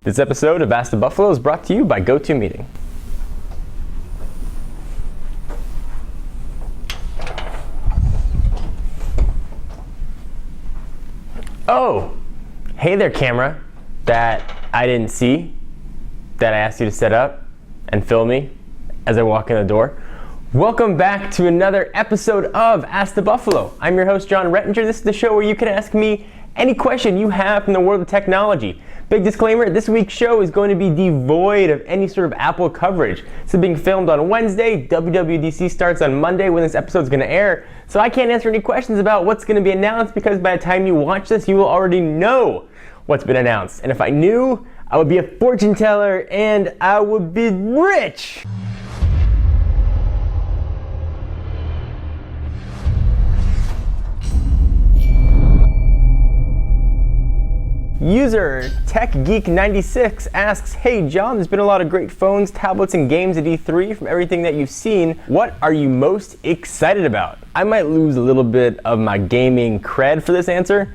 This episode of Ask the Buffalo is brought to you by GoToMeeting. Oh, hey there, camera that I didn't see, that I asked you to set up and film me as I walk in the door. Welcome back to another episode of Ask the Buffalo. I'm your host, John Rettinger. This is the show where you can ask me any question you have from the world of technology. Big disclaimer, this week's show is going to be devoid of any sort of Apple coverage. This is being filmed on Wednesday. WWDC starts on Monday when this episode is going to air. So I can't answer any questions about what's going to be announced because by the time you watch this, you will already know what's been announced. And if I knew, I would be a fortune teller and I would be rich. User TechGeek96 asks, hey John, there's been a lot of great phones, tablets, and games at E3. From everything that you've seen, what are you most excited about? I might lose a little bit of my gaming cred for this answer,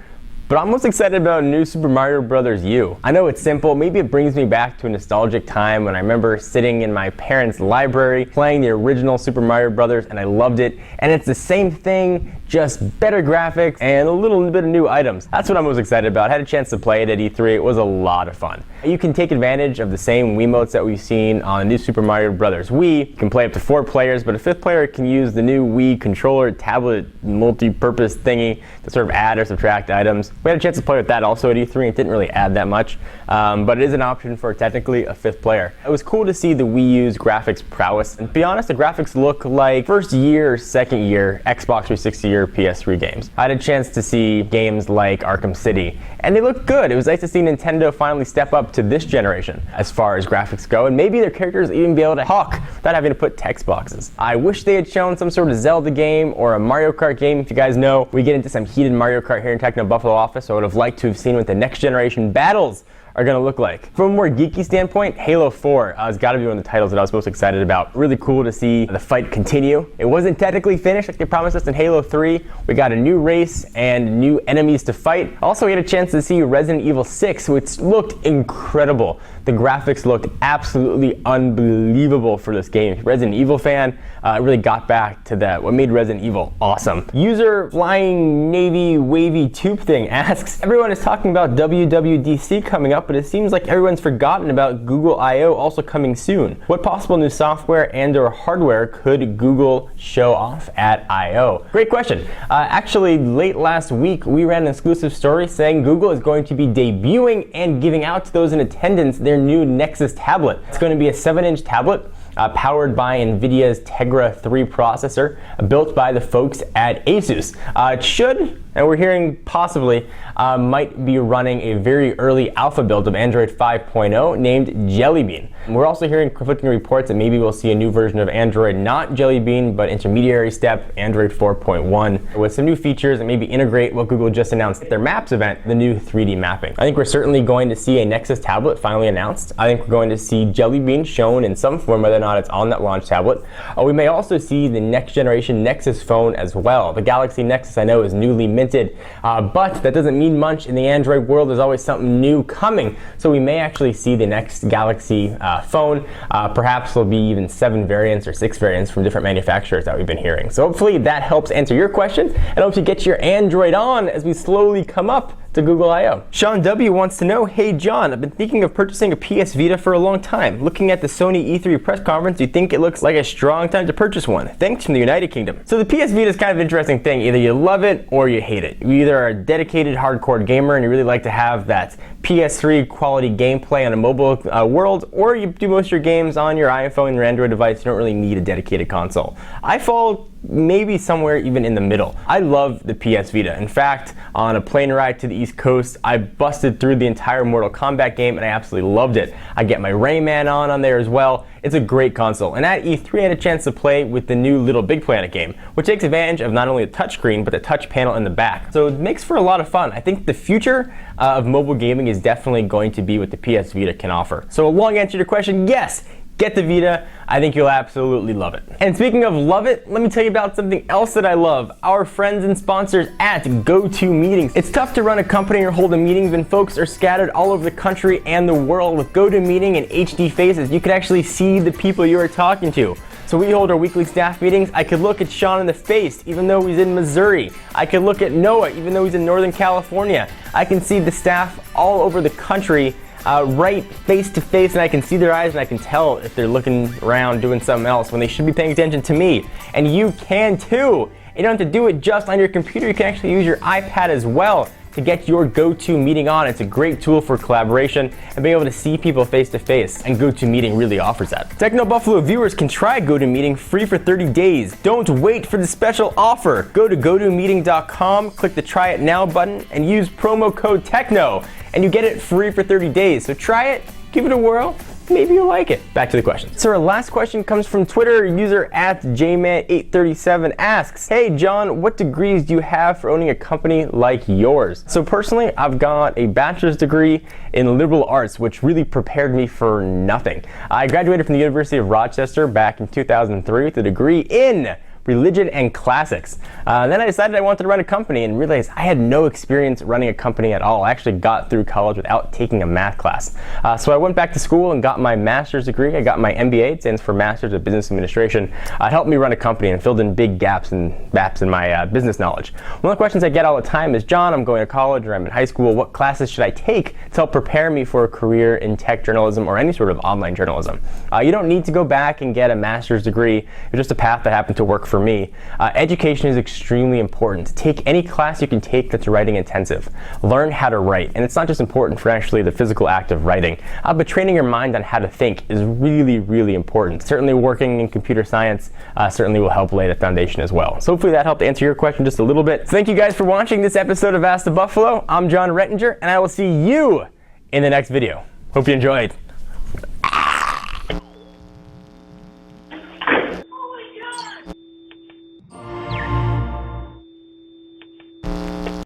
but I'm most excited about new Super Mario Bros. U. I know it's simple, maybe it brings me back to a nostalgic time when I remember sitting in my parents' library playing the original Super Mario Bros. And I loved it. And it's the same thing, just better graphics and a little bit of new items. That's what I'm most excited about. I had a chance to play it at E3. It was a lot of fun. You can take advantage of the same Wiimotes that we've seen on the new Super Mario Bros. Wii. You can play up to 4 players, but a 5th player can use the new Wii controller tablet multi-purpose thingy to sort of add or subtract items. We had a chance to play with that also at E3. It didn't really add that much, but it is an option for technically a 5th player. It was cool to see the Wii U's graphics prowess. And to be honest, the graphics look like first year or second year Xbox 360 or PS3 games. I had a chance to see games like Arkham City, and they looked good. It was nice to see Nintendo finally step up to this generation as far as graphics go, and maybe their characters even be able to talk without having to put text boxes. I wish they had shown some sort of Zelda game or a Mario Kart game. If you guys know, we get into some heated Mario Kart here in Techno Buffalo office, so I would have liked to have seen what the next generation battles are going to look like. From a more geeky standpoint, Halo 4 has got to be one of the titles that I was most excited about. Really cool to see the fight continue. It wasn't technically finished like they promised us in Halo 3. We got a new race and new enemies to fight. Also, we had a chance to see Resident Evil 6, which looked incredible. The graphics looked absolutely unbelievable for this game. If you're a Resident Evil fan, it really got back to that, what made Resident Evil awesome. User Flying Navy Wavy Tube Thing asks, everyone is talking about WWDC coming up, but it seems like everyone's forgotten about Google I/O also coming soon. What possible new software and or hardware could Google show off at I/O? Great question. Actually, late last week, we ran an exclusive story saying Google is going to be debuting and giving out to those in attendance their new Nexus tablet. It's going to be a 7-inch tablet powered by NVIDIA's Tegra 3 processor, built by the folks at Asus. It should, and we're hearing possibly, might be running a very early alpha build of Android 5.0 named Jelly Bean. We're also hearing conflicting reports that maybe we'll see a new version of Android, not Jelly Bean, but intermediary step, Android 4.1, with some new features and maybe integrate what Google just announced at their Maps event, the new 3D mapping. I think we're certainly going to see a Nexus tablet finally announced. I think we're going to see Jelly Bean shown in some form, whether or not it's on that launch tablet. We may also see the next generation Nexus phone as well. The Galaxy Nexus, I know, is newly minted, but that doesn't mean much in the Android world. There's always something new coming. So we may actually see the next Galaxy phone. Perhaps there'll be even 7 variants or 6 variants from different manufacturers that we've been hearing. So hopefully that helps answer your question and helps you get your Android on as we slowly come up to Google I/O. Sean W. wants to know, hey John, I've been thinking of purchasing a PS Vita for a long time. Looking at the Sony E3 press conference, do you think it looks like a strong time to purchase one? Thanks from the United Kingdom. So the PS Vita is kind of an interesting thing. Either you love it or you hate it. You either are a dedicated hardcore gamer and you really like to have that PS3 quality gameplay on a mobile world, or you do most of your games on your iPhone or Android device. You don't really need a dedicated console. I fall maybe somewhere even in the middle. I love the PS Vita. In fact, on a plane ride to the East Coast, I busted through the entire Mortal Kombat game and I absolutely loved it. I get my Rayman on there as well. It's a great console. And at E3, I had a chance to play with the new Little Big Planet game, which takes advantage of not only the touchscreen, but the touch panel in the back. So it makes for a lot of fun. I think the future of mobile gaming is definitely going to be what the PS Vita can offer. So a long answer to your question, yes. get the Vita. I think you'll absolutely love it. And speaking of love it, let me tell you about something else that I love. Our friends and sponsors at GoToMeetings. It's tough to run a company or hold a meeting when folks are scattered all over the country and the world. With GoToMeeting and HD Faces, you can actually see the people you are talking to. So we hold our weekly staff meetings. I could look at Sean in the face, even though he's in Missouri. I could look at Noah, even though he's in Northern California. I can see the staff all over the country right face to face, and I can see their eyes and I can tell if they're looking around doing something else when they should be paying attention to me. And you can too. You don't have to do it just on your computer. You can actually use your iPad as well to get your GoToMeeting on. It's a great tool for collaboration and being able to see people face to face, and GoToMeeting really offers that. Techno Buffalo viewers can try GoToMeeting free for 30 days. Don't wait for the special offer. Go to gotomeeting.com, click the Try It Now button, and use promo code TECHNO, and you get it free for 30 days. So try it, give it a whirl, maybe you'll like it. Back to the question. So our last question comes from Twitter. User at jman837 asks, hey John, what degrees do you have for owning a company like yours? So personally, I've got a bachelor's degree in liberal arts, which really prepared me for nothing. I graduated from the University of Rochester back in 2003 with a degree in religion and classics. Then I decided I wanted to run a company and realized I had no experience running a company at all. I actually got through college without taking a math class. So I went back to school and got my master's degree. I got my MBA, it stands for Master's of Business Administration. It helped me run a company and filled in big gaps in my business knowledge. One of the questions I get all the time is, John, I'm going to college or I'm in high school. What classes should I take to help prepare me for a career in tech journalism or any sort of online journalism? You don't need to go back and get a master's degree. It's just a path that happened to work for me. Education is extremely important. Take any class you can take that's writing intensive. Learn how to write. And it's not just important for actually the physical act of writing, but training your mind on how to think is really, really important. Certainly working in computer science certainly will help lay the foundation as well. So hopefully that helped answer your question just a little bit. So thank you guys for watching this episode of Ask the Buffalo. I'm John Rettinger, and I will see you in the next video. Hope you enjoyed.